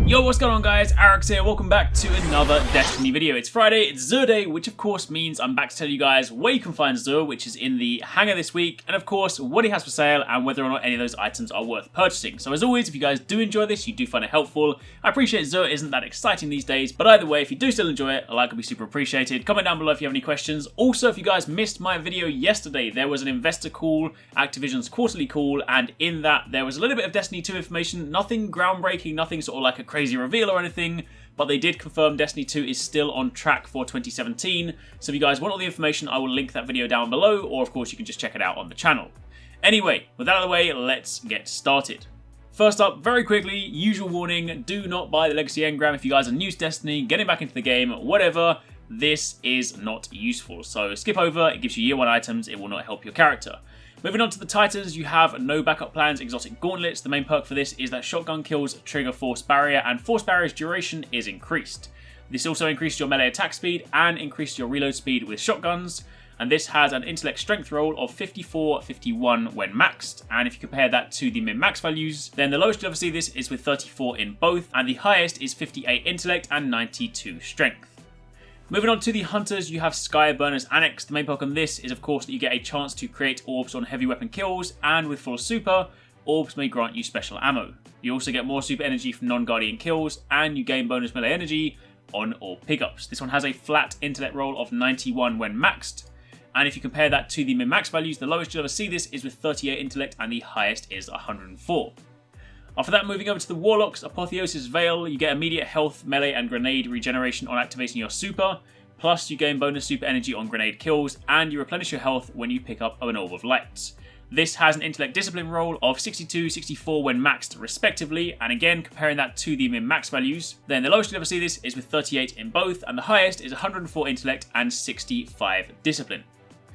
Yo, what's going on guys, ARX here, welcome back to another Destiny video. It's Friday, it's Xur Day, which of course means I'm back to tell you guys where you can find Xur, which is in the hangar this week, and of course what he has for sale and whether or not any of those items are worth purchasing. So as always, if you guys do enjoy this, you do find it helpful, I appreciate Xur isn't that exciting these days, but either way, if you do still enjoy it, a like would be super appreciated. Comment down below if you have any questions. Also, if you guys missed my video yesterday, there was an investor call, Activision's quarterly call, and in that there was a little bit of Destiny 2 information, nothing groundbreaking, nothing sort of like a crazy reveal or anything, but they did confirm Destiny 2 is still on track for 2017, so if you guys want all the information, I will link that video down below, or of course you can just check it out on the channel. Anyway, with that out of the way, let's get started. First up, very quickly, usual warning, do not buy the Legacy Engram if you guys are new to Destiny, getting back into the game, whatever, this is not useful. So skip over, it gives you year 1 items, it will not help your character. Moving on to the Titans, you have no backup plans, exotic gauntlets. The main perk for this is that shotgun kills trigger force barrier, and force barrier's duration is increased. This also increases your melee attack speed and increases your reload speed with shotguns, and this has an intellect strength roll of 54-51 when maxed, and if you compare that to the min-max values, then the lowest you'll ever see this is with 34 in both, and the highest is 58 intellect and 92 strength. Moving on to the Hunters, you have Skyburner's Annex. The main perk on this is of course that you get a chance to create orbs on heavy weapon kills, and with full super, orbs may grant you special ammo. You also get more super energy from non-guardian kills, and you gain bonus melee energy on orb pickups. This one has a flat intellect roll of 91 when maxed, and if you compare that to the min-max values, the lowest you'll ever see this is with 38 intellect, and the highest is 104. After that, moving over to the Warlocks, Apotheosis Veil, you get immediate health, melee and grenade regeneration on activating your super, plus you gain bonus super energy on grenade kills, and you replenish your health when you pick up an Orb of Light. This has an intellect discipline roll of 62-64 when maxed respectively, and again comparing that to the min-max values, then the lowest you'll ever see this is with 38 in both, and the highest is 104 intellect and 65 discipline.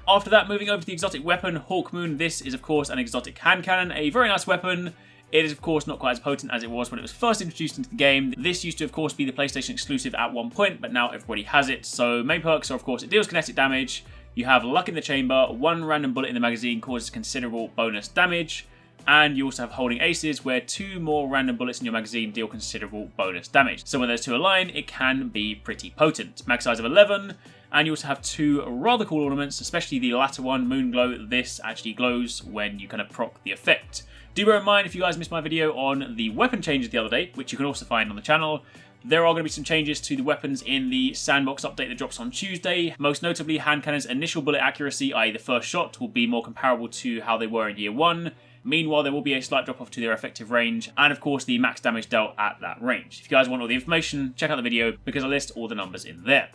After that, moving over to the exotic weapon, Hawkmoon, this is of course an exotic hand cannon, a very nice weapon. It is of course not quite as potent as it was when it was first introduced into the game. This used to of course be the PlayStation exclusive at one point, but now everybody has it. So main perks are of course it deals kinetic damage, you have luck in the chamber, 1 random bullet in the magazine causes considerable bonus damage, and you also have holding aces where 2 more random bullets in your magazine deal considerable bonus damage. So when those two align, it can be pretty potent. Max size of 11, and you also have 2 rather cool ornaments, especially the latter one, Moon Glow. This actually glows when you kind of proc the effect. Do bear in mind, if you guys missed my video on the weapon changes the other day, which you can also find on the channel, there are going to be some changes to the weapons in the SANDBOX update that drops on Tuesday. Most notably, hand cannon's initial bullet accuracy, i.e. the first shot, will be more comparable to how they were in year 1. Meanwhile, there will be a slight drop off to their effective range, and of course the max damage dealt at that range. If you guys want all the information, check out the video because I list all the numbers in there.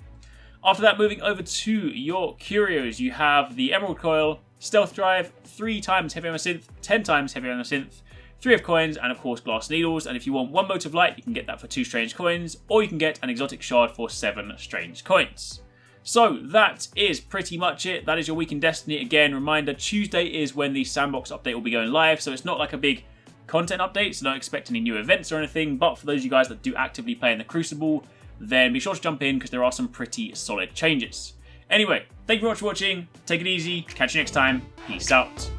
After that, moving over to your curios, you have the Emerald Coil, Stealth Drive, 3 times heavy on a synth, 10 times heavy on a synth, 3 of coins, and of course glass needles. And if you want 1 motive light, you can get that for 2 strange coins, or you can get an exotic shard for 7 strange coins. So that is pretty much it. That is your week in Destiny. Again, reminder, Tuesday is when the SANDBOX update will be going live, so it's not like a big content update, so don't expect any new events or anything, but for those of you guys that do actively play in the Crucible, then be sure to jump in because there are some pretty solid changes. Anyway, thank you very much for watching, take it easy, catch you next time, peace out.